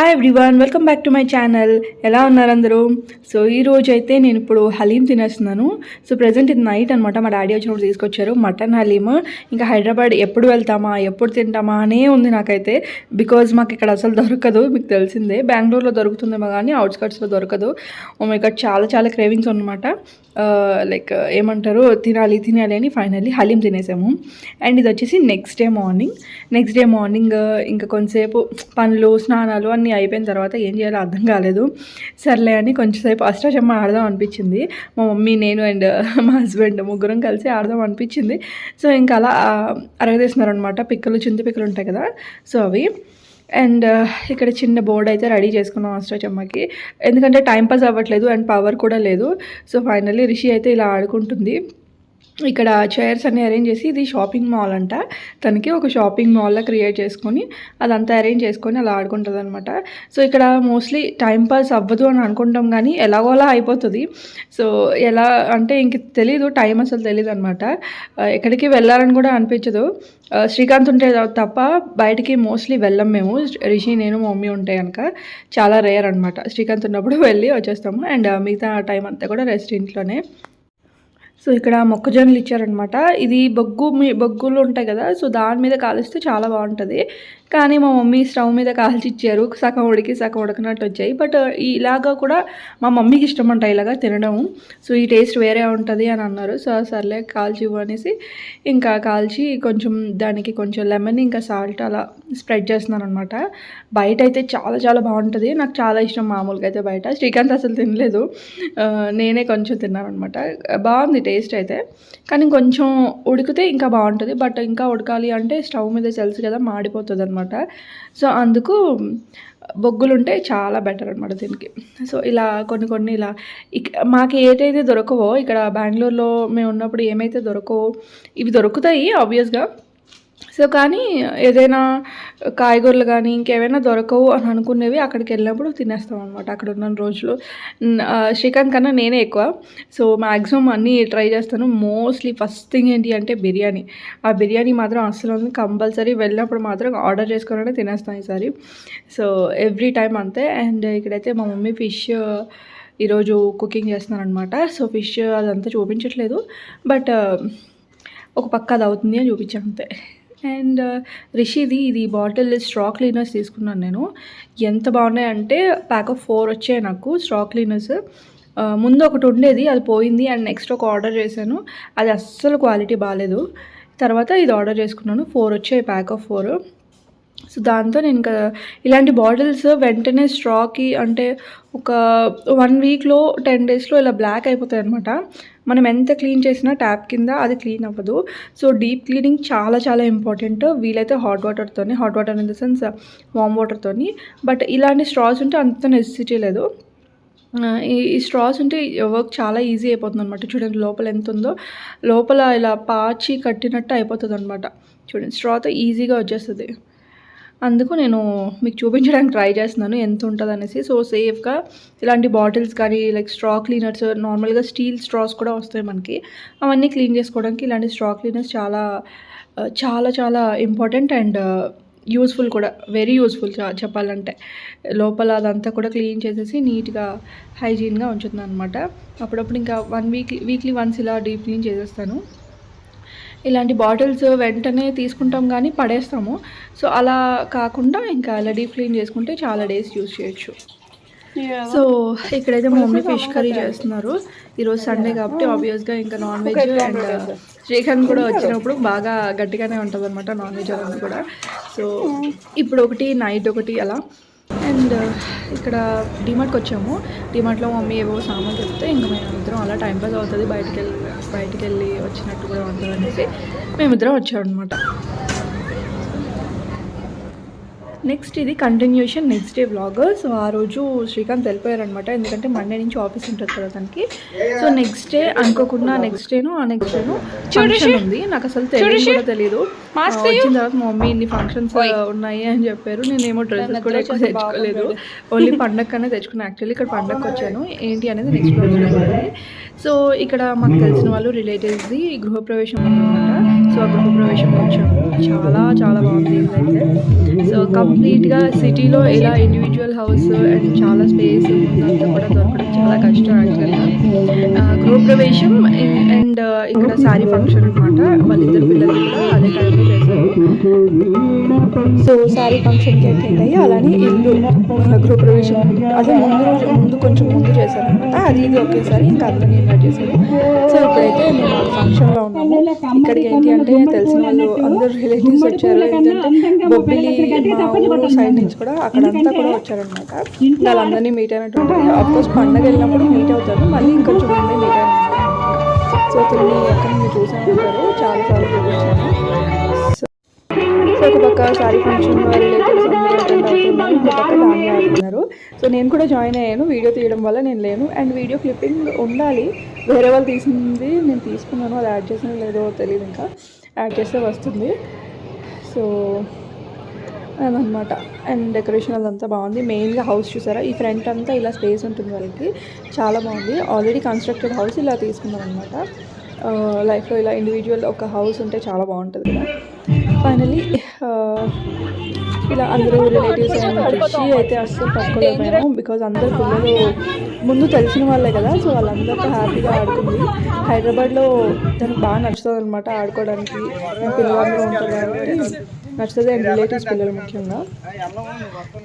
Hi everyone, welcome back to my channel. ఎలా ఉన్నారు అందరూ? సో ఈ రోజు అయితే నేను ఇప్పుడు హలీం తినేస్తున్నాను. సో ప్రజెంట్ ఇది నైట్ అనమాట. మా డాడీ వచ్చినప్పుడు తీసుకొచ్చారు మటన్ హలీం. ఇంకా హైదరాబాద్ ఎప్పుడు వెళ్తామా ఎప్పుడు తింటామా అనే ఉంది నాకైతే. బికాజ్ మాకు ఇక్కడ అసలు దొరకదు, మీకు తెలిసిందే. బెంగళూరులో దొరుకుతుందేమో కానీ అవుట్స్కట్స్లో దొరకదు. ఇక్కడ చాలా చాలా క్రేవింగ్స్ అనమాట. లైక్ ఏమంటారు, తినాలి తినాలి అని ఫైనల్లీ హలీం తినేసాము. అండ్ ఇది వచ్చేసి నెక్స్ట్ డే మార్నింగ్ ఇంకా కొంతసేపు పనులు స్నానాలు అన్నీ అయిపోయిన తర్వాత ఏం చేయాలో అర్థం కాలేదు. సర్లే అని కొంచెంసేపు అష్టాచమ్మ ఆడదాం అనిపించింది. మా మమ్మీ, నేను అండ్ మా హస్బెండ్ ముగ్గురం కలిసి ఆడదాం అనిపించింది. సో ఇంకా అలా అరగదీస్తున్నారనమాట. పిక్కలు, చింత పిక్కలు ఉంటాయి కదా, సో అవి. అండ్ ఇక్కడ చిన్న బోర్డ్ అయితే రెడీ చేసుకున్నాం అష్టాచమ్మకి, ఎందుకంటే టైంపాస్ అవ్వట్లేదు అండ్ పవర్ కూడా లేదు. సో ఫైనల్లీ రిషి అయితే ఇలా ఆడుకుంటుంది. ఇక్కడ చైర్స్ అన్నీ అరేంజ్ చేసి, ఇది షాపింగ్ మాల్ అంట. తనకి ఒక షాపింగ్ మాల్లో క్రియేట్ చేసుకొని అదంతా అరేంజ్ చేసుకొని అలా ఆడుకుంటుంది అనమాట. సో ఇక్కడ మోస్ట్లీ టైంపాస్ అవ్వదు అని అనుకుంటాం కానీ ఎలాగోలా అయిపోతుంది. సో ఎలా అంటే ఇంక తెలీదు, టైం అసలు తెలియదు అనమాట. ఎక్కడికి వెళ్ళాలని కూడా అనిపించదు. శ్రీకాంత్ ఉంటే తప్ప బయటికి మోస్ట్లీ వెళ్ళం మేము. రిషి, నేను, మా మమ్మీ ఉంటే కనుక చాలా రేర్ అనమాట. శ్రీకాంత్ ఉన్నప్పుడు వెళ్ళి వచ్చేస్తాము. అండ్ మిగతా టైం అంతా కూడా రెస్ట్ ఇంట్లోనే. సో ఇక్కడ మొక్కజొన్నలు ఇచ్చారనమాట. ఇది బొగ్గులు ఉంటాయి కదా, సో దాని మీద కాలిస్తే చాలా బాగుంటుంది. కానీ మా మమ్మీ స్టవ్ మీద కాల్చి ఇచ్చారు. సగం ఉడికి సగం ఉడకనట్టు వచ్చాయి. బట్ ఇలాగా కూడా మా మమ్మీకి ఇష్టం అంట ఇలాగా తినడం. సో ఈ టేస్ట్ వేరే ఉంటుంది అని అన్నారు. సో సర్లే కాల్చి అనేసి ఇంకా కాల్చి కొంచెం దానికి కొంచెం లెమన్ ఇంకా సాల్ట్ అలా స్ప్రెడ్ చేస్తున్నాను అనమాట. బయట అయితే చాలా చాలా బాగుంటుంది. నాకు చాలా ఇష్టం మామూలుగా అయితే బయట. శ్రీకాంత్ అసలు తినలేదు, నేనే కొంచెం తిన్నాను అనమాట. బాగుంది టేస్ట్ అయితే, కానీ కొంచెం ఉడికితే ఇంకా బాగుంటుంది. బట్ ఇంకా ఉడకాలి అంటే స్టవ్ మీద తెలుసు కదా, మాడిపోతుంది అనమాట. సో అందుకు బొగ్గులు ఉంటే చాలా బెటర్ అనమాట దీనికి. సో ఇలా కొన్ని ఇలా మాకు ఏదైతే దొరకవో, ఇక్కడ బెంగళూరులో మేము ఉన్నప్పుడు ఏమైతే దొరకవో ఇవి దొరుకుతాయి ఆబ్వియస్గా. సో కానీ ఏదైనా కాయగూరలు కానీ ఇంకేమైనా దొరకవు అని అనుకునేవి అక్కడికి వెళ్ళినప్పుడు తినేస్తాం అనమాట. అక్కడ ఉన్న రోజులు శ్రీకాంత్ కన్నా నేనే ఎక్కువ. సో మ్యాక్సిమం అన్నీ ట్రై చేస్తాను. మోస్ట్లీ ఫస్ట్ థింగ్ ఏంటి అంటే బిర్యానీ. ఆ బిర్యానీ మాత్రం అసలు కంపల్సరీ వెళ్ళినప్పుడు మాత్రం ఆర్డర్ చేసుకుని తినేస్తాం ఈసారి. సో ఎవ్రీ టైం అంతే. అండ్ ఇక్కడైతే మా మమ్మీ ఫిష్ ఈరోజు కుకింగ్ చేస్తున్నాను అనమాట. సో ఫిష్ అదంతా చూపించట్లేదు, బట్ ఒక పక్క అది అవుతుంది అని చూపించాను అంతే. అండ్ రిషిది ఇది బాటిల్ స్ట్రా క్లీనర్స్ తీసుకున్నాను నేను. ఎంత బాగున్నాయంటే ప్యాక్ ఆఫ్ 4 వచ్చాయి నాకు స్ట్రా క్లీనర్స్. ముందు ఒకటి ఉండేది, అది పోయింది. అండ్ నెక్స్ట్ ఒక ఆర్డర్ చేశాను, అది అస్సలు క్వాలిటీ బాగాలేదు. తర్వాత ఇది ఆర్డర్ చేసుకున్నాను. 4 వచ్చాయి, ప్యాక్ ఆఫ్ 4. సో దాంతో నేను ఇంకా ఇలాంటి బాటిల్స్ వెంటనే స్ట్రాకి అంటే ఒక 1 వీక్లో 10 డేస్లో ఇలా బ్లాక్ అయిపోతాయి అనమాట. మనం ఎంత క్లీన్ చేసినా ట్యాప్ కింద అది క్లీన్ అవ్వదు. సో డీప్ క్లీనింగ్ చాలా చాలా ఇంపార్టెంట్. వీలైతే hot water in the sense warm వాటర్తోని. బట్ ఇలాంటి స్ట్రాస్ ఉంటే అంత నెసెసిటీ లేదు. ఈ స్ట్రాస్ ఉంటే వర్క్ చాలా ఈజీ అయిపోతుంది అనమాట. చూడండి లోపల ఎంత ఉందో, లోపల ఇలా పాచి కట్టినట్టు అయిపోతుంది అనమాట. చూడండి స్ట్రాతో ఈజీగా వచ్చేస్తుంది. అందుకు నేను మీకు చూపించడానికి ట్రై చేస్తున్నాను ఎంత ఉంటుంది అనేసి. సో సేఫ్గా ఇలాంటి బాటిల్స్ కానీ లైక్ స్ట్రా క్లీనర్స్, నార్మల్గా స్టీల్ స్ట్రాస్ కూడా వస్తాయి మనకి, అవన్నీ క్లీన్ చేసుకోవడానికి ఇలాంటి స్ట్రా క్లీనర్స్ చాలా చాలా చాలా ఇంపార్టెంట్ అండ్ యూస్ఫుల్ కూడా, వెరీ యూస్ఫుల్ చెప్పాలంటే. లోపల అదంతా కూడా క్లీన్ చేసేసి నీట్గా హైజీన్గా ఉంచుతుంది అనమాట. అప్పుడప్పుడు ఇంకా వీక్లీ వన్స్ ఇలా డీప్ క్లీన్ చేసేస్తాను. ఇలాంటి బాటిల్స్ వెంటనే తీసుకుంటాం కానీ పడేస్తాము. సో అలా కాకుండా ఇంకా అలా డీప్ క్లీన్ చేసుకుంటే చాలా డేస్ యూజ్ చేయొచ్చు. సో ఇక్కడైతే మా మమ్మీ ఫిష్ కర్రీ చేస్తున్నారు. ఈరోజు సండే కాబట్టి ఆబ్వియస్గా ఇంకా నాన్ వెజ్. అండ్ శ్రీకాంత్ కూడా వచ్చినప్పుడు బాగా గట్టిగానే ఉంటుంది అనమాట నాన్ వెజ్ అవన్నీ కూడా. సో ఇప్పుడు ఒకటి, నైట్ ఒకటి అలా. అండ్ ఇక్కడ డిమార్ట్కి వచ్చాము. డిమార్ట్లో మమ్మీ ఏవో సామాన్లు చెప్తే ఇంకా మేమిద్దరం అలా టైంపాస్ అవుతుంది, బయటికి వెళ్ళి వచ్చినట్టు కూడా ఉంటుంది అనేసి మేమిద్దరం వచ్చామన్నమాట. నెక్స్ట్ ఇది continuation next day vlog. So ఆ రోజు శ్రీకాంత్ వెళ్ళిపోయారనమాట, ఎందుకంటే మండే నుంచి ఆఫీస్ ఉంటుంది కదా తనకి. సో నెక్స్ట్ డే అనుకోకుండా నెక్స్ట్ డేను ఫంక్షన్ ఉంది. నాకు అసలు తెలియదు. వచ్చిన తర్వాత మా మమ్మీ ఇన్ని ఫంక్షన్స్ ఉన్నాయి అని చెప్పారు. నేనేమో డ్రెస్సెస్ కూడా ఎక్కువ తెచ్చుకోలేదు, ఓన్లీ పండగకనే తెచ్చుకున్నాను. యాక్చువల్లీ ఇక్కడ పండగకి వచ్చాను, ఏంటి అనేది నెక్స్ట్ రోజు. సో ఇక్కడ మాకు తెలిసిన వాళ్ళు రిలేటివ్స్ది గృహప్రవేశం ఉందన్నమాట. సో ఆ గృహప్రవేశంకి వచ్చాము. చాలా చాలా బాగుంది ఇదైతే. సో కంప్లీట్గా సిటీలో ఇలా ఇండివిజువల్ హౌస్ అండ్ చాలా స్పేస్ ముందంతా కూడా దొరకడం చాలా కష్టం యాక్చువల్గా. గృహప్రవేశం అండ్ ఇక్కడ శారీ ఫంక్షన్ అనమాట. వాళ్ళిద్దరు పిల్లలు కూడా అదే టైంలో చేశారు. సో శారీ ఫంక్షన్కి అటెండ్ అయ్యి అలానే ఇల్లు గృహప్రవేశం అదే ముందు కొంచెం ముందు చేశారనమాట. అది ఇది ఒకేసారి ఇంకా అందరినీ ఇన్వైట్ చేశారు. సో ఇప్పుడైతే మేము ఫంక్షన్లో ఉన్నాము. ఇక్కడికి ఏంటి అంటే తెలిసిన వాళ్ళు అందరూ రిలేటివ్స్ వచ్చారు. ఏంటంటే బొబ్బిలి మా ఊరు సైడ్ నుంచి కూడా అక్కడంతా కూడా వచ్చారనమాట. వాళ్ళందరినీ మీట్ అయినట్టు ఉంటుంది. ఆఫ్కోర్స్ పండగ వెళ్ళినప్పుడు మీట్ అవుతారు, మళ్ళీ ఇంకొంచెం ముందే మీట్ అయినమాట. సో తిరిగి అక్కడ మీరు చూసే ఉంటారు, చాలాసార్లు చూపించాను. సో ఒక పక్క శారీ ఫంక్షన్ రిలేటివ్స్ అందరూ అటెండ్ అవుతున్నారు, ఒక పక్క దాన్ని ఆడుతున్నారు. సో నేను కూడా జాయిన్ అయ్యాను. వీడియో తీయడం వల్ల నేను లేను. అండ్ వీడియో క్లిప్పింగ్ ఉండాలి, వేరే వాళ్ళు తీసింది నేను తీసుకున్నాను. అది యాడ్ చేసినా లేదో తెలియదు, ఇంకా యాడ్ చేస్తే వస్తుంది. సో అదనమాట. అండ్ డెకరేషన్ అదంతా బాగుంది. మెయిన్గా హౌస్ చూసారా, ఈ ఫ్రంట్ అంతా ఇలా స్పేస్ ఉంటుంది వాళ్ళకి, చాలా బాగుంది. ఆల్రెడీ కన్స్ట్రక్టెడ్ హౌస్ ఇలా తీసుకున్నాం అనమాట. లైఫ్లో ఇలా ఇండివిజువల్ ఒక హౌస్ ఉంటే చాలా బాగుంటుంది కదా. ఫైనలీ ఇలా అందరూ రిలేటివ్స్ రిషి అయితే అస్సలు పట్టుకోలేకపోయాము, బికాజ్ అందరు పిల్లలు ముందు తెలిసిన వాళ్ళే కదా. సో వాళ్ళందరితో హ్యాపీగా ఆడుకుంది. హైదరాబాద్లో తనకు బాగా నచ్చుతుంది అనమాట ఆడుకోవడానికి, పిల్లలందరూ ఉంటారు కాబట్టి నచ్చుతుంది. అండ్ రిలేటివ్స్ పిల్లలు ముఖ్యంగా.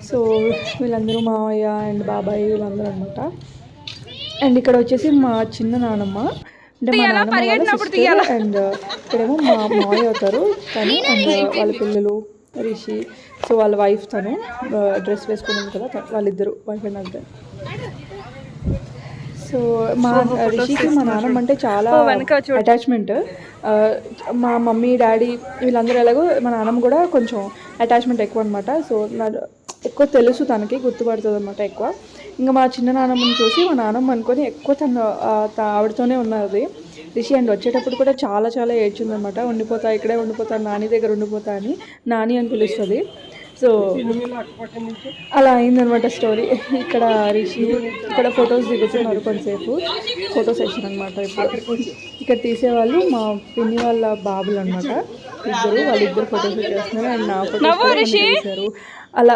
సో వీళ్ళందరూ మావయ్య అండ్ బాబాయ్ వీళ్ళందరూ అనమాట. అండ్ ఇక్కడ వచ్చేసి మా చిన్న నానమ్మ, అంటే మా నాన్నమ్మ వాళ్ళ సిస్టర్. అండ్ ఇక్కడేమో మా మావయ్య అవుతారు తను, అండ్ వాళ్ళ పిల్లలు రిషి. సో వాళ్ళ వైఫ్ తను డ్రెస్ వేసుకున్నాను కదా, వాళ్ళిద్దరు వైఫ్ అండ్ హస్బెండ్. సో మా రిషికి మా నాన్నమ్మ అంటే చాలా అటాచ్మెంట్. మా మమ్మీ డాడీ వీళ్ళందరూ ఎలాగో మా నాన్నమ్మ కూడా కొంచెం అటాచ్మెంట్ ఎక్కువ అనమాట. సో ఎక్కువ తెలుసు తనకి, గుర్తుపడుతుంది అనమాట ఎక్కువ. ఇంకా మా చిన్న నాన్నమ్మని చూసి మా నాన్నమ్మ అనుకొని ఎక్కువ తను ఆవిడతోనే ఉన్నది రిషి. అండ్ వచ్చేటప్పుడు కూడా చాలా చాలా ఏడ్చింది అనమాట. ఉండిపోతా, ఇక్కడే ఉండిపోతా, నాని దగ్గర ఉండిపోతా అని నాని అని పిలుస్తుంది. సో అలా అయిందనమాట స్టోరీ. ఇక్కడ రిషి ఇక్కడ ఫొటోస్ దిగుతున్నారు కొంతసేపు, ఫోటో సెషన్ అనమాట. ఇప్పుడు ఇక్కడ తీసేవాళ్ళు మా పిన్ని వాళ్ళ బాబులు అనమాట, వాళ్ళిద్దరు ఫోటోషూట్ చేస్తున్నారు. అండ్ నా ఫోటోస్ తీశారు. అలా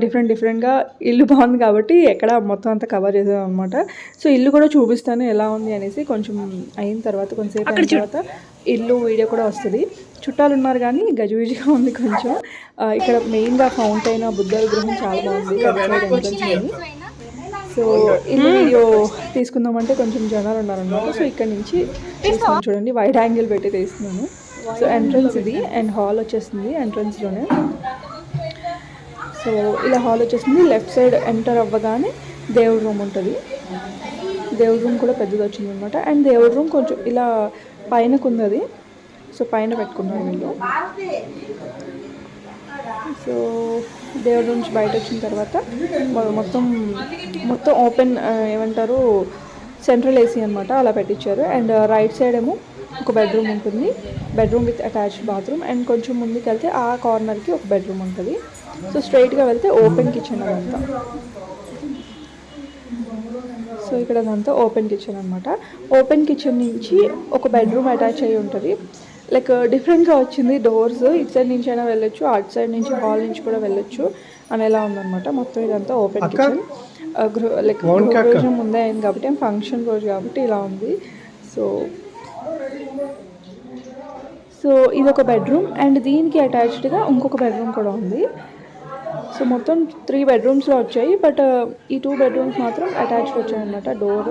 డిఫరెంట్గా ఇల్లు బాగుంది కాబట్టి ఎక్కడ మొత్తం అంతా కవర్ చేసాం అనమాట. సో ఇల్లు కూడా చూపిస్తాను ఎలా ఉంది అనేసి, కొంచెం అయిన తర్వాత కొంచెంసేపు అయిన తర్వాత ఇల్లు వీడియో కూడా వస్తుంది. చుట్టాలు ఉన్నారు కానీ గజిబిజిగా ఉంది కొంచెం. ఇక్కడ మెయిన్గా ఫౌంటైన్, బుద్ధ విగ్రహం చాలా బాగుంది. సో ఇల్లు వీడియో తీసుకుందామంటే కొంచెం జనాలు ఉన్నారనమాట. సో ఇక్కడ నుంచి తీస్తున్నాను చూడండి, వైడ్ యాంగిల్ పెట్టి తీస్తున్నాను. సో ఎంట్రన్స్ ఇది, అండ్ హాల్ వచ్చేస్తుంది ఎంట్రన్స్లోనే. సో ఇలా హాల్ వచ్చేసింది. లెఫ్ట్ సైడ్ ఎంటర్ అవ్వగానే దేవుడి రూమ్ ఉంటుంది. దేవుడి రూమ్ కూడా పెద్దది వచ్చింది అనమాట. అండ్ దేవుడి రూమ్ కొంచెం ఇలా పైనకు ఉంది అది. సో పైన పెట్టుకున్నారు వీళ్ళు. సో దేవుడి నుంచి బయట వచ్చిన తర్వాత మొత్తం ఓపెన్ ఏమంటారు సెంట్రల్ ఏసీ అనమాట, అలా పెట్టించారు. అండ్ రైట్ సైడ్ ఏమో ఒక బెడ్రూమ్ ఉంటుంది, bedroom with attached bathroom. And కొంచెం ముందుకు వెళ్తే ఆ కార్నర్కి ఒక బెడ్రూమ్ ఉంటుంది. సో స్ట్రైట్గా వెళ్తే ఓపెన్ కిచెన్ అదంతా. సో ఇక్కడ అదంతా ఓపెన్ కిచెన్ అనమాట. ఓపెన్ కిచెన్ నుంచి ఒక బెడ్రూమ్ అటాచ్ అయ్యి ఉంటుంది. లైక్ డిఫరెంట్గా వచ్చింది డోర్స్, ఇటు సైడ్ నుంచి అయినా వెళ్ళొచ్చు, అటు సైడ్ నుంచి హాల్ నుంచి కూడా వెళ్ళొచ్చు అనేలా ఉందన్నమాట. మొత్తం ఇదంతా ఓపెన్ కిచెన్. లైక్ రోజు ముందే అయింది కాబట్టి, ఫంక్షన్ రోజు కాబట్టి ఇలా ఉంది. సో ఇది ఒక బెడ్రూమ్. అండ్ దీనికి అటాచ్డ్గా ఇంకొక బెడ్రూమ్ కూడా ఉంది. సో మొత్తం 3 బెడ్రూమ్స్లో వచ్చాయి, బట్ ఈ 2 బెడ్రూమ్స్ మాత్రం అటాచ్డ్ వచ్చాయి అన్నమాట డోర్.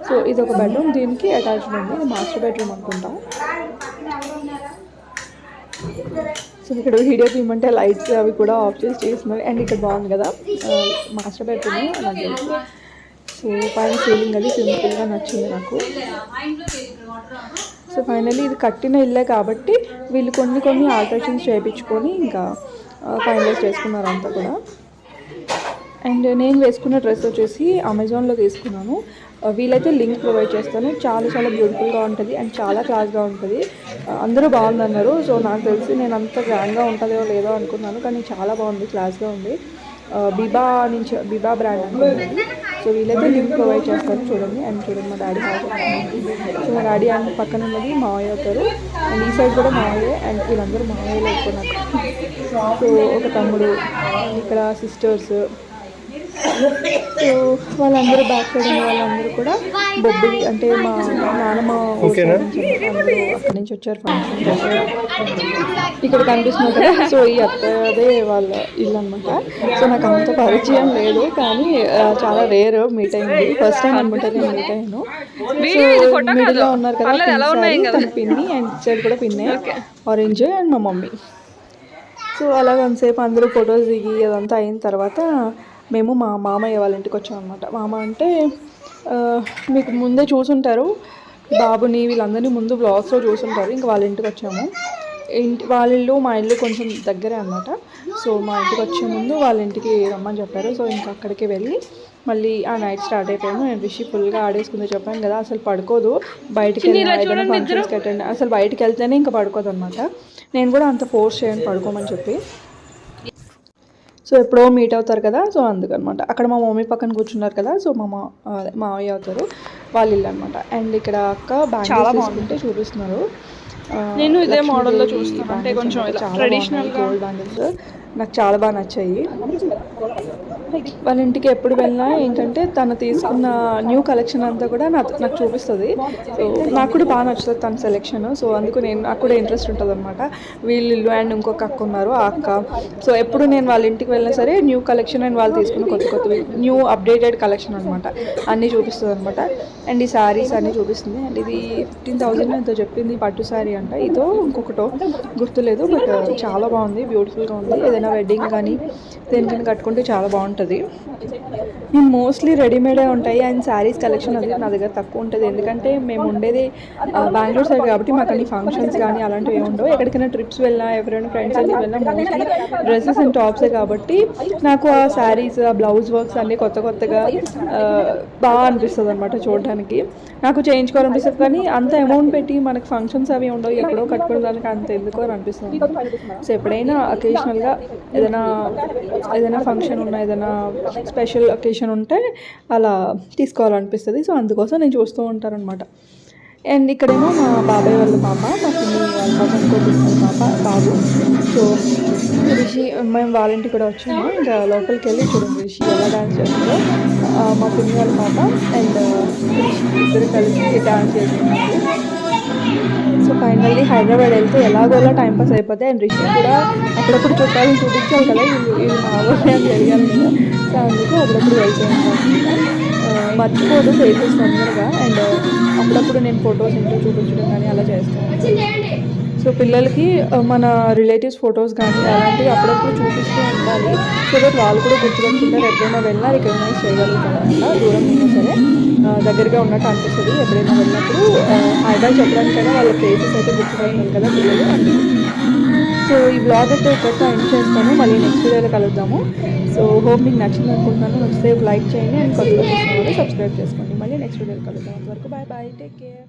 సో ఇది ఒక బెడ్రూమ్, దీనికి అటాచ్డ్ ఉంది. ఇది మాస్టర్ బెడ్రూమ్ అనుకుంటాం. సో ఇక్కడ వీడియో తీయమంటే లైట్స్ అవి కూడా ఆఫ్ చేస్తున్నారు. అండ్ ఇక్కడ బాగుంది కదా మాస్టర్ బెడ్రూమ్ నాకు తెలుసు. సో పైన సీలింగ్ అది సింపుల్గా నచ్చింది నాకు. సో ఫైనల్లీ ఇది కట్టిన ఇల్లే కాబట్టి వీళ్ళు కొన్ని ఆల్టరేషన్స్ చేయించుకొని ఇంకా ఫైనలైజ్ చేసుకున్నారు అంతా కూడా. అండ్ నేను వేసుకున్న డ్రెస్ వచ్చేసి అమెజాన్లో తీసుకున్నాను. వీలైతే లింక్ ప్రొవైడ్ చేస్తాను. చాలా చాలా బ్యూటిఫుల్గా ఉంటుంది అండ్ చాలా క్లాస్గా ఉంటుంది. అందరూ బాగుందన్నారు. సో నాకు తెలిసి నేను అంత గ్రాండ్గా ఉంటుందో లేదో అనుకున్నాను, కానీ చాలా బాగుంది, క్లాస్గా ఉంది. బిబా బ్రాండ్ అనుకుంటుంది. సో వీళ్ళైతే లింక్ ప్రొవైడ్ చేస్తారు చూడండి. అండ్ చూడండి మా డాడీ హాయ్ చెప్తున్నారు. సో మా డాడీ అండ్ పక్కన ఉన్నది మావయ్య అవుతారు. అండ్ ఈ సైడ్ కూడా మావయ్య. అండ్ వీళ్ళందరూ మావయ్యలు అయిపోయినారు. సో ఒక తమ్ముడు, ఇక్కడ సిస్టర్స్. సో వాళ్ళందరూ బ్యాక్ సైడ్ ఉన్న వాళ్ళందరూ కూడా బొబ్బిలి అంటే మా నాన్నమ్మ అందరూ అక్కడి నుంచి వచ్చారు ఫంక్షన్ చేశారు. ఇక్కడ కనిపిస్తున్నారు కదా. సో ఈ అదే వాళ్ళ ఇల్లు అనమాట. సో నాకు అంత పరిచయం లేదు కానీ చాలా రేర్ మీట్ అయింది. ఫస్ట్ టైం అనుకుంటే నేను మీట్ అయ్యాను. సో మిడిల్లో ఉన్నారు కదా తన పిన్ని అండ్ సైడ్ కూడా పిన్నే ఆరెంజ్ అండ్ మా మమ్మీ. సో అలా కొంతసేపు అందరూ ఫొటోస్ దిగి అదంతా అయిన తర్వాత మేము మా మామయ్య వాళ్ళ ఇంటికి వచ్చాం అనమాట. మామ అంటే మీకు ముందే చూసుంటారు, బాబుని వీళ్ళందరినీ ముందు బ్లాగ్స్లో చూసుంటారు. ఇంకా వాళ్ళ ఇంటికి వచ్చాము. వాళ్ళ ఇల్లు మా ఇల్లు కొంచెం దగ్గరే అనమాట. సో మా ఇంటికి వచ్చే ముందు వాళ్ళ ఇంటికి రమ్మని చెప్పారు. సో ఇంకా అక్కడికి వెళ్ళి మళ్ళీ ఆ నైట్ స్టార్ట్ అయిపోయాము. నేను రిషి ఫుల్గా ఆడేసుకుంది చెప్పాను కదా, అసలు పడుకోదు. బయటికి వెళ్ళిన ఏదైనా ఫంక్షన్స్కి అటెండ్ అసలు బయటికి వెళ్తేనే ఇంకా పడుకోదు అనమాట. నేను కూడా అంత ఫోర్స్ చేయను పడుకోమని చెప్పి. సో ఎప్పుడో మీట్ అవుతారు కదా, సో అందుకనమాట. అక్కడ మా మమ్మీ పక్కన కూర్చున్నారు కదా, సో మా మావయ్య అవుతారు, వాళ్ళ ఇల్లు అనమాట. అండ్ ఇక్కడ అక్క బ్యాంగిల్స్ తీసుకుంటే చూపిస్తున్నారు. నేను ఇదే మోడల్లో చూస్తాను, అంటే కొంచెం ట్రెడిషనల్ గోల్డ్ బ్యాంగిల్స్ నాకు చాలా బాగా నచ్చాయి. వాళ్ళ ఇంటికి ఎప్పుడు వెళ్ళినా ఏంటంటే తను తీసుకున్న న్యూ కలెక్షన్ అంతా కూడా నాకు చూపిస్తుంది. సో నాకు కూడా బాగా నచ్చుతుంది తన సెలెక్షన్. సో అందుకు నాకు కూడా ఇంట్రెస్ట్ ఉంటుంది అనమాట. వీళ్ళు అండ్ ఇంకొక అక్క ఉన్నారు, ఆ అక్క. సో ఎప్పుడు నేను వాళ్ళ ఇంటికి వెళ్ళినా సరే న్యూ కలెక్షన్ అండ్ వాళ్ళు తీసుకున్న కొత్తవి న్యూ అప్డేటెడ్ కలెక్షన్ అనమాట అన్నీ చూపిస్తుంది అనమాట. అండ్ ఈ శారీస్ అన్నీ చూపిస్తుంది. అండ్ ఇది 15,000 ఎంతో చెప్పింది, పట్టు శారీ అంట. ఇదో ఇంకొకటో గుర్తులేదు, బట్ చాలా బాగుంది, బ్యూటిఫుల్గా ఉంది. ఏదైనా వెడ్డింగ్ కానీ దేనికైనా కట్టుకుంటే చాలా బాగుంటుంది. నేను మోస్ట్లీ రెడీమేడే ఉంటాయి అండ్ శారీస్ కలెక్షన్ అది నా దగ్గర తక్కువ ఉంటుంది. ఎందుకంటే మేము ఉండేది బెంగళూరు సైడ్ కాబట్టి మాకు అన్ని ఫంక్షన్స్ కానీ అలాంటివి ఏమి ఉండవు. ఎక్కడికైనా ట్రిప్స్ వెళ్ళినా ఎవరైనా ఫ్రెండ్స్ వెళ్ళి వెళ్ళినా మోస్ట్లీ డ్రెస్సెస్ అండ్ టాప్సే కాబట్టి నాకు ఆ శారీస్ ఆ బ్లౌజ్ వర్క్స్ అన్నీ కొత్తగా బాగా అనిపిస్తుంది అనమాట చూడడానికి. నాకు చేయించుకోవాలనిపిస్తుంది కానీ అంత అమౌంట్ పెట్టి మనకి ఫంక్షన్స్ అవి ఉండవు, ఎప్పుడో కట్టుకునే దానికి అంత ఎందుకో అనిపిస్తుంది. సో ఎప్పుడైనా అకేషనల్గా ఏదైనా ఫంక్షన్ ఉన్నా ఏదైనా స్పెషల్ అకేషన్ ఉంటే అలా తీసుకోవాలనిపిస్తుంది. సో అందుకోసం నేను చూస్తూ ఉంటానన్నమాట. అండ్ ఇక్కడేమో మా బాబాయ్ వాళ్ళ పాప, మా పిన్ని వాళ్ళ పాప, ఇంకో బాబు. సో రిషి మేము వాళ్ళ ఇంటికి కూడా వచ్చాము. ఇంకా లోపలికి వెళ్ళి చూడండి రిషి ఎలా డాన్స్ చేస్తుందో. మా పిన్ని వాళ్ళ పాప అండ్ రిషి ఇద్దరు కలిసి డాన్స్ చేస్తున్నారు. సో ఫైనల్లీ హైదరాబాద్ వెళ్తే ఎలాగోలా టైంపాస్ అయిపోతాయి. అండ్ రిషి కూడా అప్పుడప్పుడు చుట్టాలను చూపించాలి కదా, వీళ్ళు మా ఊళ్ళో అని జరిగాను కదా. సో అందుకు అప్పుడప్పుడు వెళ్తూ ఉంటాను. మర్చిపోదు ఫేసెస్ తొందరగా. అండ్ అప్పుడప్పుడు నేను ఫొటోస్ ఇంట్లో చూపించడం కానీ అలా చేస్తాను. సో పిల్లలకి మన రిలేటివ్స్ ఫొటోస్ కానీ అలాంటివి అప్పుడప్పుడు చూపిస్తూ ఉండాలి. సో దట్ వాళ్ళు కూడా గుర్తుపెట్టుకుంటారు. ఎప్పుడైనా వెళ్ళినా రికగ్నైజ్ చేయగలుగుతారనమాట. దూరం ఉన్నా సరే దగ్గరగా ఉన్నట్టు అనిపిస్తుంది. ఎప్పుడైనా వెళ్ళినప్పుడు హైదరాబాద్ చెప్పడానికైనా వాళ్ళ ఫేసెస్ అయితే గుర్తుపెట్టాలి కదా పిల్లలు అంటే. సో ఈ బ్లాగ్ అయితే ఇక్కడితో ఎండ్ చేస్తాను. మళ్ళీ నెక్స్ట్ వీడియోలో కలుద్దాము. సో హోప్ మీకు నచ్చింది అనుకుంటున్నాను. నచ్చితే లైక్ చేయండి అండ్ కొత్తగా చూసిన వాళ్ళు సబ్స్క్రైబ్ చేసుకోండి. మళ్ళీ నెక్స్ట్ వీడియోలో కలుద్దాం. అంతవరకు బాయ్ బాయ్, టేక్ కేర్.